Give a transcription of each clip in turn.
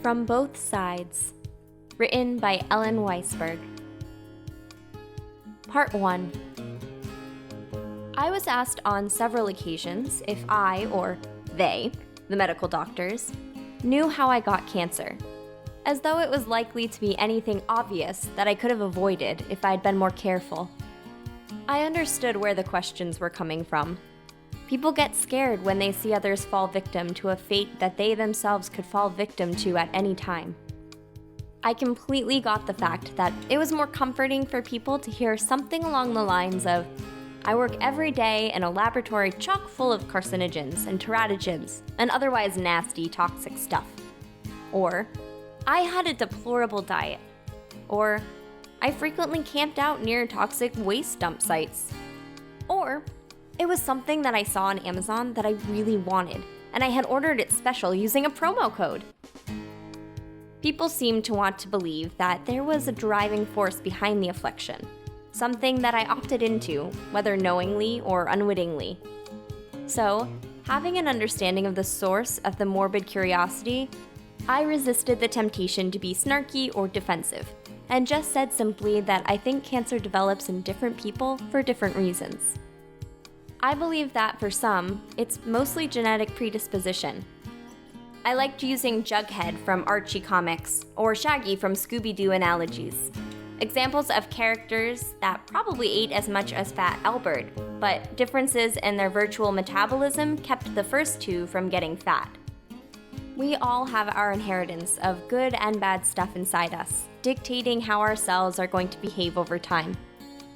From Both Sides, written by Ellen Weisberg. Part 1. I was asked on several occasions if I, or they, the medical doctors, knew how I got cancer, as though it was likely to be anything obvious that I could have avoided if I'd been more careful. I understood where the questions were coming from. People get scared when they see others fall victim to a fate that they themselves could fall victim to at any time. I completely got the fact that it was more comforting for people to hear something along the lines of, I work every day in a laboratory chock full of carcinogens and teratogens and otherwise nasty, toxic stuff. Or, I had a deplorable diet. Or, I frequently camped out near toxic waste dump sites. Or, it was something that I saw on Amazon that I really wanted, and I had ordered it special using a promo code. People seemed to want to believe that there was a driving force behind the affliction, something that I opted into, whether knowingly or unwittingly. So, having an understanding of the source of the morbid curiosity, I resisted the temptation to be snarky or defensive, and just said simply that I think cancer develops in different people for different reasons. I believe that for some, it's mostly genetic predisposition. I liked using Jughead from Archie comics, or Shaggy from Scooby-Doo analogies. Examples of characters that probably ate as much as Fat Albert, but differences in their virtual metabolism kept the first two from getting fat. We all have our inheritance of good and bad stuff inside us, dictating how our cells are going to behave over time.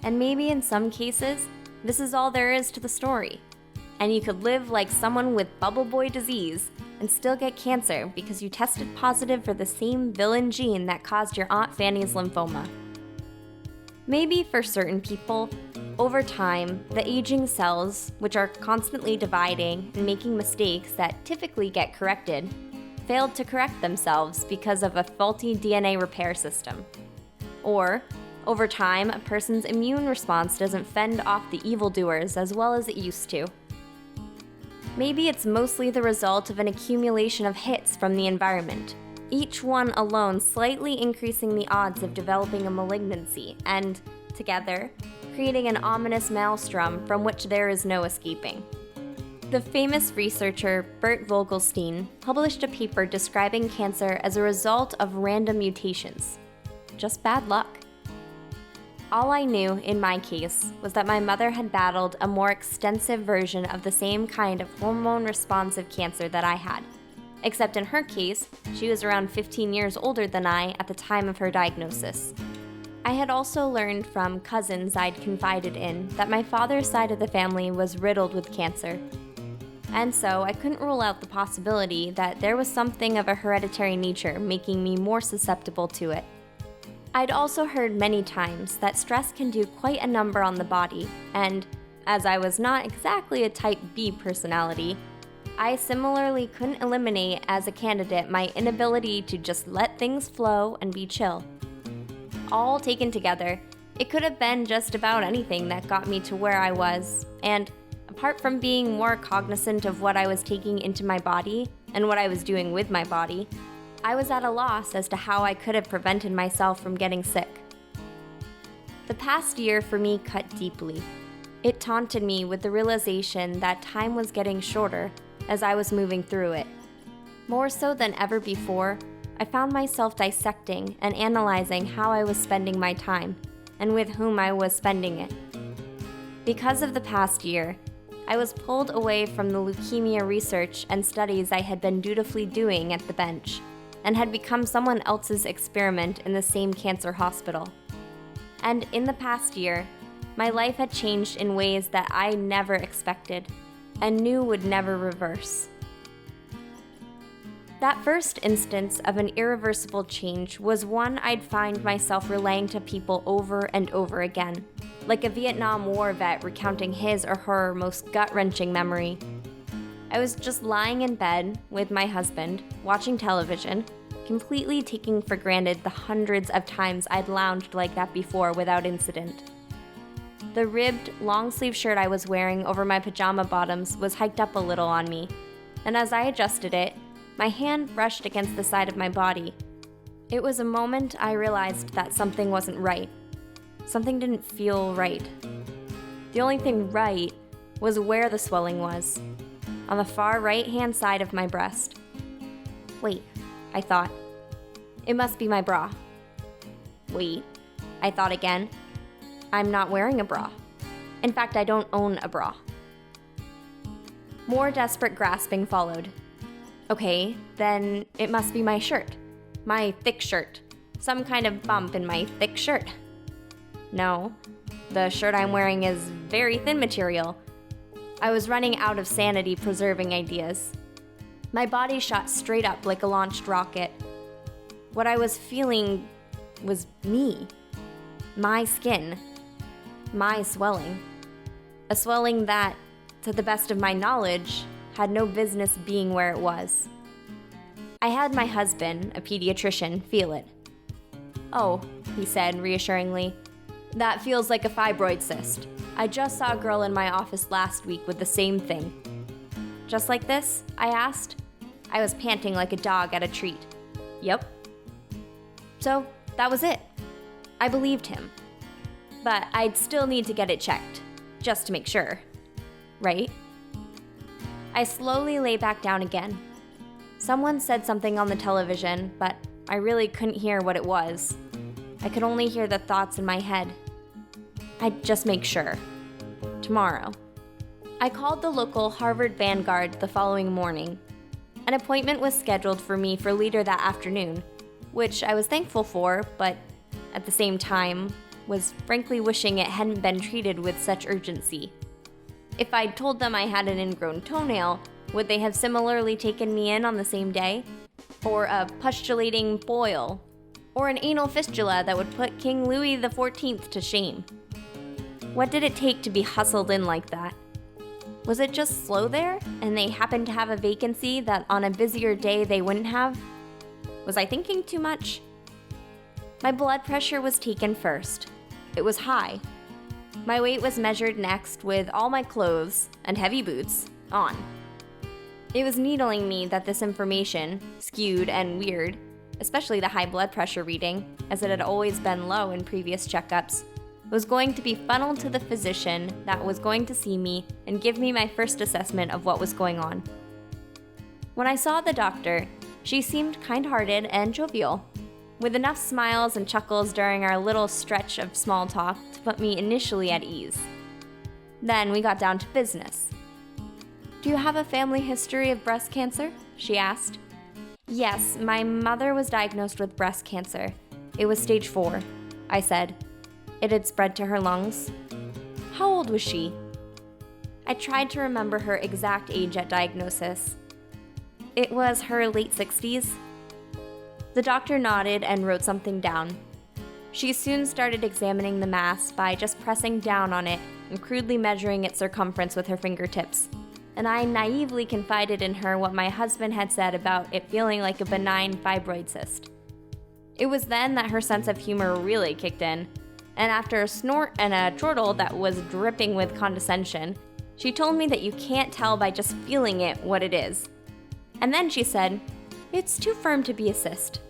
And maybe in some cases, this is all there is to the story. And you could live like someone with bubble boy disease and still get cancer because you tested positive for the same villain gene that caused your Aunt Fanny's lymphoma. Maybe for certain people, over time, the aging cells, which are constantly dividing and making mistakes that typically get corrected, failed to correct themselves because of a faulty DNA repair system. Or, over time, a person's immune response doesn't fend off the evildoers as well as it used to. Maybe it's mostly the result of an accumulation of hits from the environment, each one alone slightly increasing the odds of developing a malignancy and, together, creating an ominous maelstrom from which there is no escaping. The famous researcher Bert Vogelstein published a paper describing cancer as a result of random mutations. Just bad luck. All I knew, in my case, was that my mother had battled a more extensive version of the same kind of hormone-responsive cancer that I had. Except in her case, she was around 15 years older than I at the time of her diagnosis. I had also learned from cousins I'd confided in that my father's side of the family was riddled with cancer. And so I couldn't rule out the possibility that there was something of a hereditary nature making me more susceptible to it. I'd also heard many times that stress can do quite a number on the body, and as I was not exactly a type B personality, I similarly couldn't eliminate as a candidate my inability to just let things flow and be chill. All taken together, it could have been just about anything that got me to where I was, and apart from being more cognizant of what I was taking into my body and what I was doing with my body, I was at a loss as to how I could have prevented myself from getting sick. The past year for me cut deeply. It taunted me with the realization that time was getting shorter as I was moving through it. More so than ever before, I found myself dissecting and analyzing how I was spending my time and with whom I was spending it. Because of the past year, I was pulled away from the leukemia research and studies I had been dutifully doing at the bench, and had become someone else's experiment in the same cancer hospital. And in the past year, my life had changed in ways that I never expected, and knew would never reverse. That first instance of an irreversible change was one I'd find myself relaying to people over and over again, like a Vietnam War vet recounting his or her most gut-wrenching memory. I was just lying in bed with my husband, watching television, completely taking for granted the hundreds of times I'd lounged like that before without incident. The ribbed, long-sleeve shirt I was wearing over my pajama bottoms was hiked up a little on me, and as I adjusted it, My hand brushed against the side of my body. It was a moment I realized that something wasn't right. Something didn't feel right. The only thing right was where the swelling was, on the far right-hand side of my breast. Wait, I thought. It must be my bra. Wait, I thought again. I'm not wearing a bra. In fact, I don't own a bra. More desperate grasping followed. Okay, then it must be my shirt. My thick shirt. Some kind of bump in my thick shirt. No, the shirt I'm wearing is very thin material. I was running out of sanity-preserving ideas. My body shot straight up like a launched rocket. What I was feeling was me. My skin. My swelling. A swelling that, to the best of my knowledge, had no business being where it was. I had my husband, a pediatrician, feel it. "Oh," he said reassuringly, "that feels like a fibroid cyst. I just saw a girl in my office last week with the same thing." "Just like this?" I asked. I was panting like a dog at a treat. "Yep." So, that was it. I believed him. But I'd still need to get it checked, just to make sure. Right? I slowly lay back down again. Someone said something on the television, but I really couldn't hear what it was. I could only hear the thoughts in my head. I'd just make sure. Tomorrow. I called the local Harvard Vanguard the following morning. An appointment was scheduled for me for later that afternoon, which I was thankful for, but at the same time, was frankly wishing it hadn't been treated with such urgency. If I'd told them I had an ingrown toenail, would they have similarly taken me in on the same day? Or a pustulating boil? Or an anal fistula that would put King Louis XIV to shame? What did it take to be hustled in like that? Was it just slow there, and they happened to have a vacancy that on a busier day they wouldn't have? Was I thinking too much? My blood pressure was taken first. It was high. My weight was measured next with all my clothes, and heavy boots, on. It was needling me that this information, skewed and weird, especially the high blood pressure reading, as it had always been low in previous checkups, was going to be funneled to the physician that was going to see me and give me my first assessment of what was going on. When I saw the doctor, she seemed kind-hearted and jovial, with enough smiles and chuckles during our little stretch of small talk to put me initially at ease. Then we got down to business. "Do you have a family history of breast cancer?" she asked. "Yes, my mother was diagnosed with breast cancer. It was stage 4, I said. It had spread to her lungs. How old was she? I tried to remember her exact age at diagnosis. It was her late 60s. The doctor nodded and wrote something down. She soon started examining the mass by just pressing down on it and crudely measuring its circumference with her fingertips. And I naively confided in her what my husband had said about it feeling like a benign fibroid cyst. It was then that her sense of humor really kicked in, and after a snort and a chortle that was dripping with condescension, she told me that you can't tell by just feeling it what it is. And then she said, "It's too firm to be a cyst."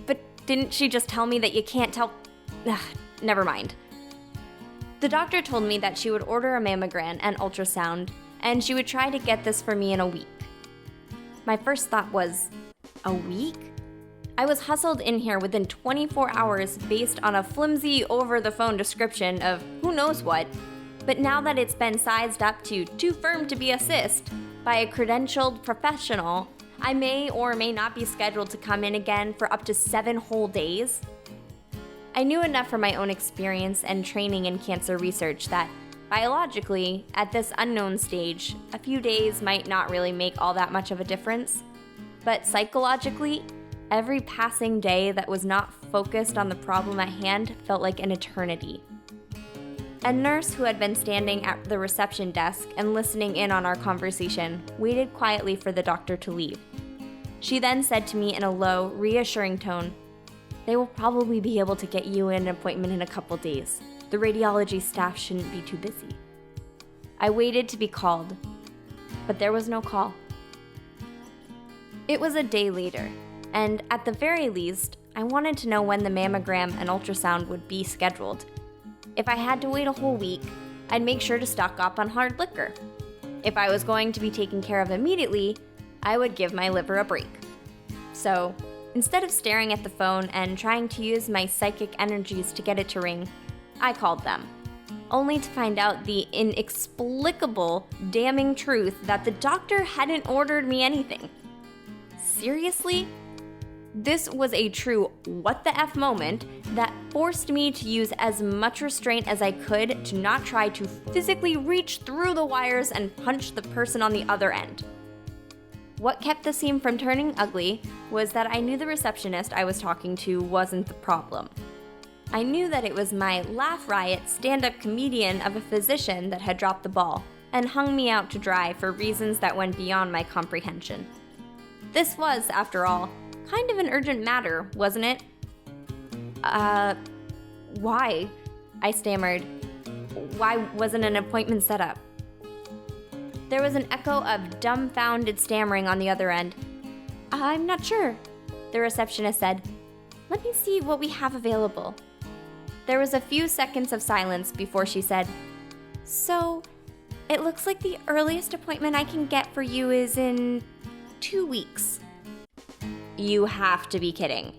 But didn't she just tell me that you can't tell? Never mind. The doctor told me that she would order a mammogram and ultrasound, and she would try to get this for me in a week. My first thought was, a week? I was hustled in here within 24 hours based on a flimsy over-the-phone description of who knows what, but now that it's been sized up to too firm to be a cyst by a credentialed professional, I may or may not be scheduled to come in again for up to 7 whole days. I knew enough from my own experience and training in cancer research that, biologically, at this unknown stage, a few days might not really make all that much of a difference. But psychologically, every passing day that was not focused on the problem at hand felt like an eternity. A nurse who had been standing at the reception desk and listening in on our conversation waited quietly for the doctor to leave. She then said to me in a low, reassuring tone, "They will probably be able to get you an appointment in a couple days. The radiology staff shouldn't be too busy." I waited to be called, but there was no call. It was a day later, and at the very least, I wanted to know when the mammogram and ultrasound would be scheduled. If I had to wait a whole week, I'd make sure to stock up on hard liquor. If I was going to be taken care of immediately, I would give my liver a break. So, instead of staring at the phone and trying to use my psychic energies to get it to ring, I called them, only to find out the inexplicable, damning truth that the doctor hadn't ordered me anything. Seriously? This was a true what the F moment that forced me to use as much restraint as I could to not try to physically reach through the wires and punch the person on the other end. What kept the scene from turning ugly was that I knew the receptionist I was talking to wasn't the problem. I knew that it was my laugh riot stand-up comedian of a physician that had dropped the ball and hung me out to dry for reasons that went beyond my comprehension. This was, after all, kind of an urgent matter, wasn't it? Why? I stammered. Why wasn't an appointment set up? There was an echo of dumbfounded stammering on the other end. I'm not sure, the receptionist said. Let me see what we have available. There was a few seconds of silence before she said, So, it looks like the earliest appointment I can get for you is in 2 weeks. You have to be kidding.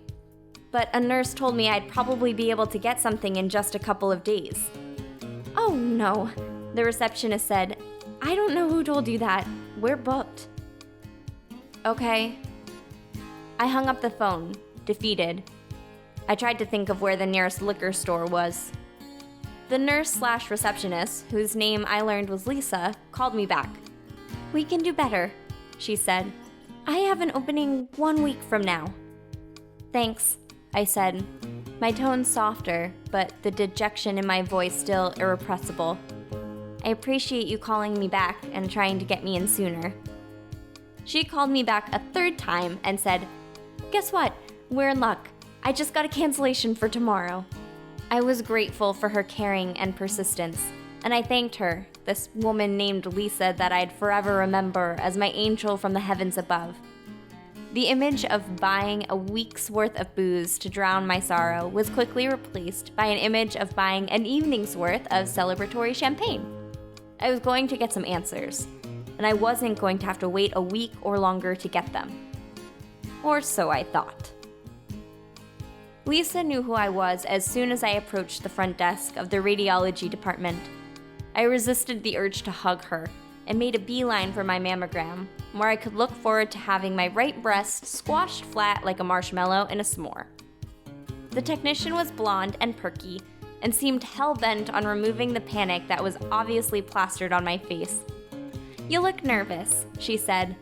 But a nurse told me I'd probably be able to get something in just a couple of days. Oh no, the receptionist said. I don't know who told you that. We're booked. Okay. I hung up the phone, defeated. I tried to think of where the nearest liquor store was. The nurse/receptionist, whose name I learned was Lisa, called me back. We can do better, she said. I have an opening 1 week from now. Thanks, I said, my tone softer, but the dejection in my voice still irrepressible. I appreciate you calling me back and trying to get me in sooner. She called me back a third time and said, Guess what? We're in luck. I just got a cancellation for tomorrow. I was grateful for her caring and persistence, and I thanked her, this woman named Lisa that I'd forever remember as my angel from the heavens above. The image of buying a week's worth of booze to drown my sorrow was quickly replaced by an image of buying an evening's worth of celebratory champagne. I was going to get some answers, and I wasn't going to have to wait a week or longer to get them. Or so I thought. Lisa knew who I was as soon as I approached the front desk of the radiology department. I resisted the urge to hug her and made a beeline for my mammogram, where I could look forward to having my right breast squashed flat like a marshmallow in a s'more. The technician was blonde and perky and seemed hell-bent on removing the panic that was obviously plastered on my face. You look nervous, she said,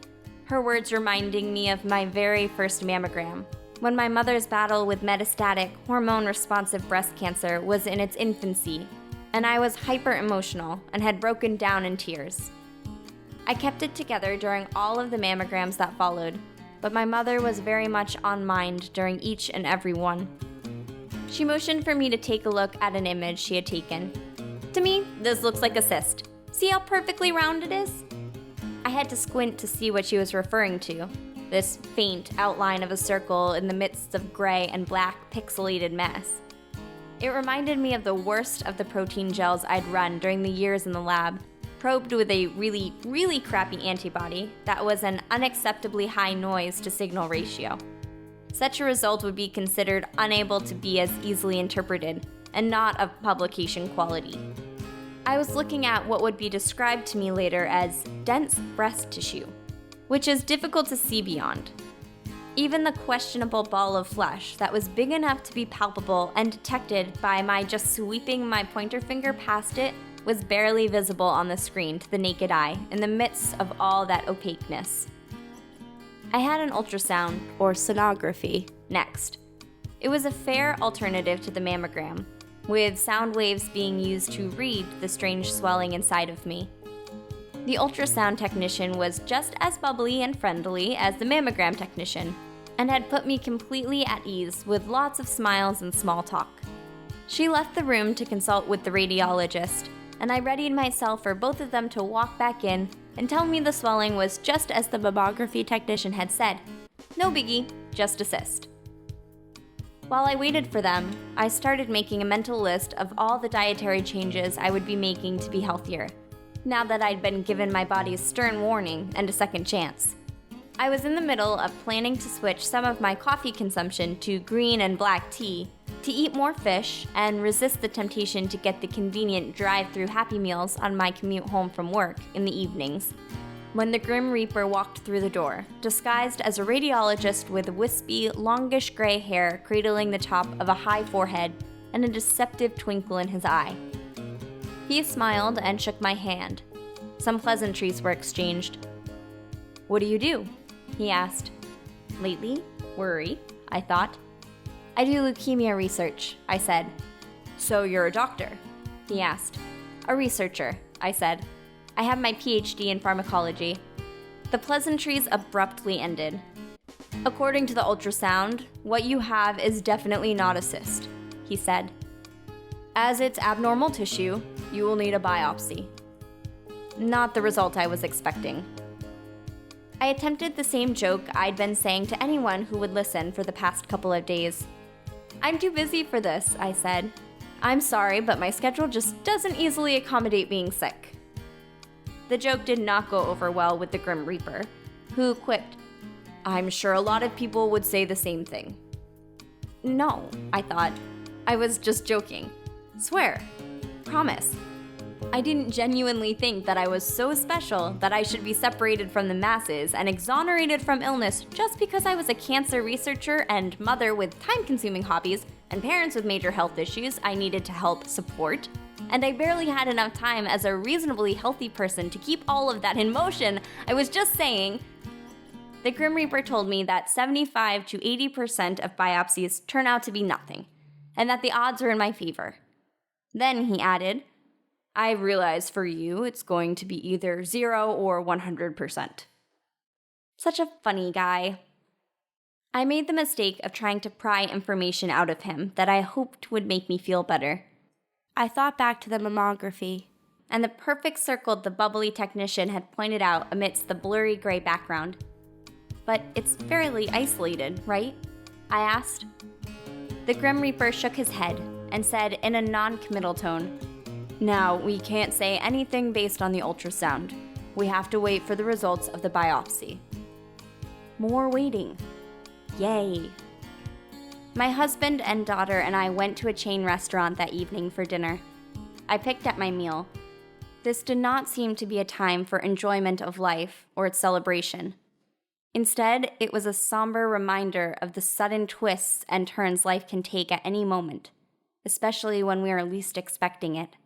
her words reminding me of my very first mammogram, when my mother's battle with metastatic, hormone-responsive breast cancer was in its infancy, and I was hyper-emotional and had broken down in tears. I kept it together during all of the mammograms that followed, but my mother was very much on mind during each and every one. She motioned for me to take a look at an image she had taken. To me, this looks like a cyst. See how perfectly round it is? I had to squint to see what she was referring to, this faint outline of a circle in the midst of gray and black pixelated mess. It reminded me of the worst of the protein gels I'd run during the years in the lab, probed with a really, really crappy antibody that was an unacceptably high noise-to-signal ratio. Such a result would be considered unable to be as easily interpreted and not of publication quality. I was looking at what would be described to me later as dense breast tissue, which is difficult to see beyond. Even the questionable ball of flesh that was big enough to be palpable and detected by my just sweeping my pointer finger past it was barely visible on the screen to the naked eye in the midst of all that opaqueness. I had an ultrasound, or sonography, next. It was a fair alternative to the mammogram, with sound waves being used to read the strange swelling inside of me. The ultrasound technician was just as bubbly and friendly as the mammogram technician, and had put me completely at ease with lots of smiles and small talk. She left the room to consult with the radiologist, and I readied myself for both of them to walk back in and tell me the swelling was just as the mammography technician had said. No biggie, just a cyst. While I waited for them, I started making a mental list of all the dietary changes I would be making to be healthier, now that I'd been given my body's stern warning and a second chance. I was in the middle of planning to switch some of my coffee consumption to green and black tea, to eat more fish, and resist the temptation to get the convenient drive-through Happy Meals on my commute home from work in the evenings, when the Grim Reaper walked through the door, disguised as a radiologist with wispy, longish gray hair cradling the top of a high forehead and a deceptive twinkle in his eye. He smiled and shook my hand. Some pleasantries were exchanged. "What do you do?" he asked. "Lately? Worry," I thought. "I do leukemia research," I said. "So you're a doctor?" he asked. "A researcher," I said. "I have my PhD in pharmacology." The pleasantries abruptly ended. "According to the ultrasound, what you have is definitely not a cyst," he said. "As it's abnormal tissue, you will need a biopsy." Not the result I was expecting. I attempted the same joke I'd been saying to anyone who would listen for the past couple of days. "I'm too busy for this," I said. "I'm sorry, but my schedule just doesn't easily accommodate being sick." The joke did not go over well with the Grim Reaper, who quipped, "I'm sure a lot of people would say the same thing." No, I thought. I was just joking. Swear. Promise. I didn't genuinely think that I was so special that I should be separated from the masses and exonerated from illness just because I was a cancer researcher and mother with time-consuming hobbies and parents with major health issues I needed to help support. And I barely had enough time as a reasonably healthy person to keep all of that in motion. I was just saying. The Grim Reaper told me that 75 to 80% of biopsies turn out to be nothing, and that the odds are in my favor. Then he added, "I realize for you it's going to be either 0 or 100%. Such a funny guy. I made the mistake of trying to pry information out of him that I hoped would make me feel better. I thought back to the mammography, and the perfect circle the bubbly technician had pointed out amidst the blurry gray background. "But it's fairly isolated, right?" I asked. The Grim Reaper shook his head and said in a non-committal tone, "Now, we can't say anything based on the ultrasound. We have to wait for the results of the biopsy." More waiting. Yay. My husband and daughter and I went to a chain restaurant that evening for dinner. I picked at my meal. This did not seem to be a time for enjoyment of life or its celebration. Instead, it was a somber reminder of the sudden twists and turns life can take at any moment, especially when we are least expecting it.